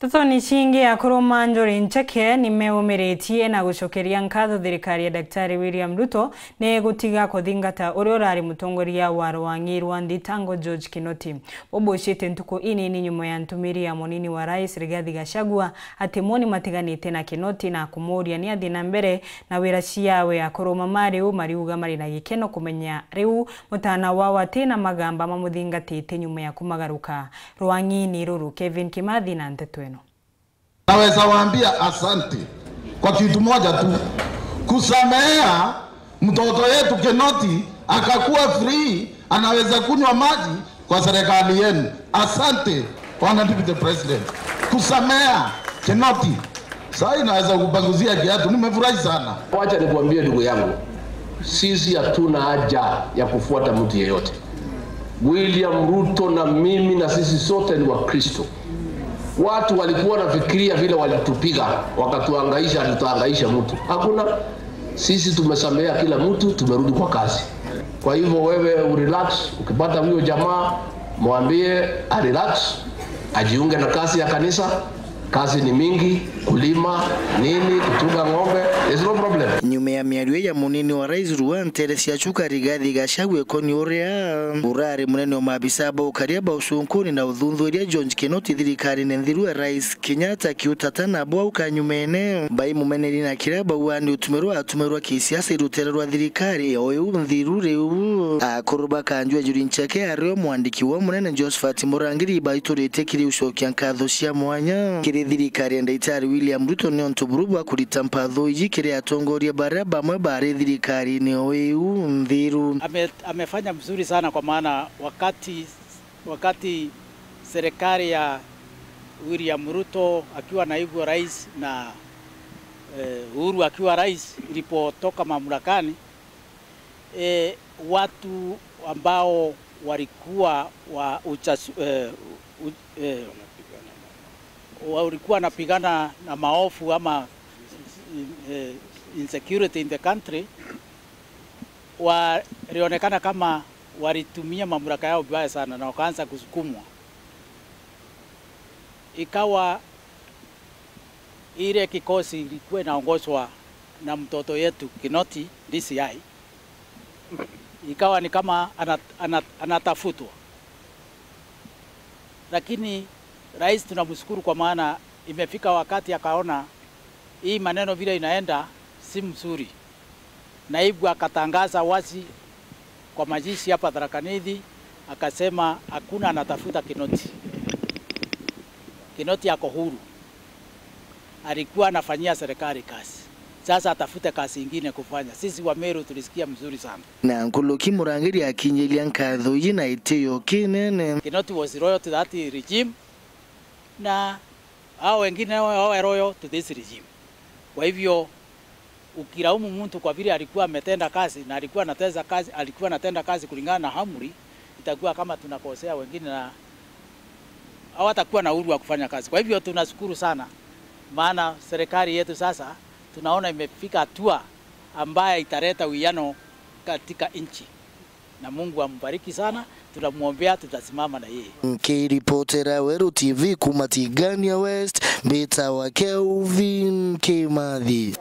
Tutoni shingi ya kuruma NJURI nimeumiretie na gucokeria nkatho thirikari ya Daktari William RUTO ne gutiga kuthingata uria urari mutongoria wa rwangi rwa thitango George Kinoti. Boboshete ntuko inini nyuma ya NTUMIIRIA munini wa rais Rigathi GACHAGUA ati moni matiganite na Kinoti na kumuria ni athi na mbere na wira ciawe ya kuruma mariu BARIUGA mari na gikeno kumenya riu mutana wao atina magamba mamuthingatite nyuma ya kumagaruka rwangi ni ruru. Kevin Kimathi na nteto eno. Naweza waambia asante kwa kitu moja tu, kusamea mtoto yetu Kinoti akakuwa free, anaweza kunywa maji kwa serikali yenu. Asante Bwana Deputy President, kusamea Kinoti. Sasa inaweza kupanguzia kiatu, nimefurahi sana. Wacha nikuambie ndugu yangu, sisi hatuna haja ya kufuata mtu yeyote. William RUTO na mimi na sisi sote ni Wakristo. Watu walikuwa nafikiria vile walitupiga, wakatuhangaisha, tutahangaisha mtu. Hakuna, sisi tumesamea kila mtu, tumerudi kwa kazi. Kwa hivyo wewe urelax, ukipata huyo jamaa mwambie relax, ajiunge na kazi ya kanisa. Kazi ni mingi, kulima, nini, kutunga ng'ombe, there's no problem. Nyuma ya miario ya munini wa rais Rwanda Teresia Chuka Rigathi GACHAGUA koni uria urari munene wa maabisa ba ukariaba usunkuni na uthundhuria George Kinoti thirikari nenthiru rais Kenyatta kiutatana bwa ukanyumene bai mumeneri na kiraba wani utumerwa kisiasa irutererwa thirikari oyu nthiru riu akuruba kanjwa NJURI NCHEKE ario mwandiki wa munene Josephat Murangiri baiturite kiri ucokia nkatho cia mwanya thirikari ya Daktari William RUTO ni ontuburubwa kuritampa thoji kire atongoria baraba mwe bare thirikari ni oyu nthiru. Amefanya mzuri sana, kwa maana wakati serikali ya William RUTO akiwa naibu wa rais na Uhuru akiwa rais ilipotoka mamlakani, watu ambao walikuwa walikuwa napigana na maofu ama insecurity in the country, walionekana kama walitumia mamlaka yao vibaya sana na wakaanza kusukumwa. Ikawa ile kikosi ilikuwa inaongozwa na mtoto yetu Kinoti DCI, ikawa ni kama anatafutwa. Lakini rais tunamshukuru, kwa maana imefika wakati akaona hii maneno vile inaenda si mzuri. Naibu akatangaza wazi kwa majishi hapa Tharaka-Nithi, akasema hakuna anatafuta Kinoti. Kinoti yako huru. Alikuwa anafanyia serikali kazi. Sasa atafute kazi nyingine kufanya. Sisi wa Meru tulisikia mzuri sana. Na Nkuluki Murangiri akinyelia nkatho yina itiyo kinene. Kinoti was loyal to that regime, na hao wengine hao royal to this regime. Kwa hivyo ukilaumu mtu kwa vile alikuwa ametenda kazi na alikuwa anatenda kazi kulingana na amri, itakuwa kama tunakosea wengine na hawatakuwa na uhuru wa kufanya kazi. Kwa hivyo tunashukuru sana, maana serikali yetu sasa tunaona imefika hatua ambaye italeta uwiano katika nchi, na Mungu ambariki sana. Tunamuombea, tutasimama na yeye. Kiripotera Weru TV kumatigania West, Beta wa Kelvin Kimathi.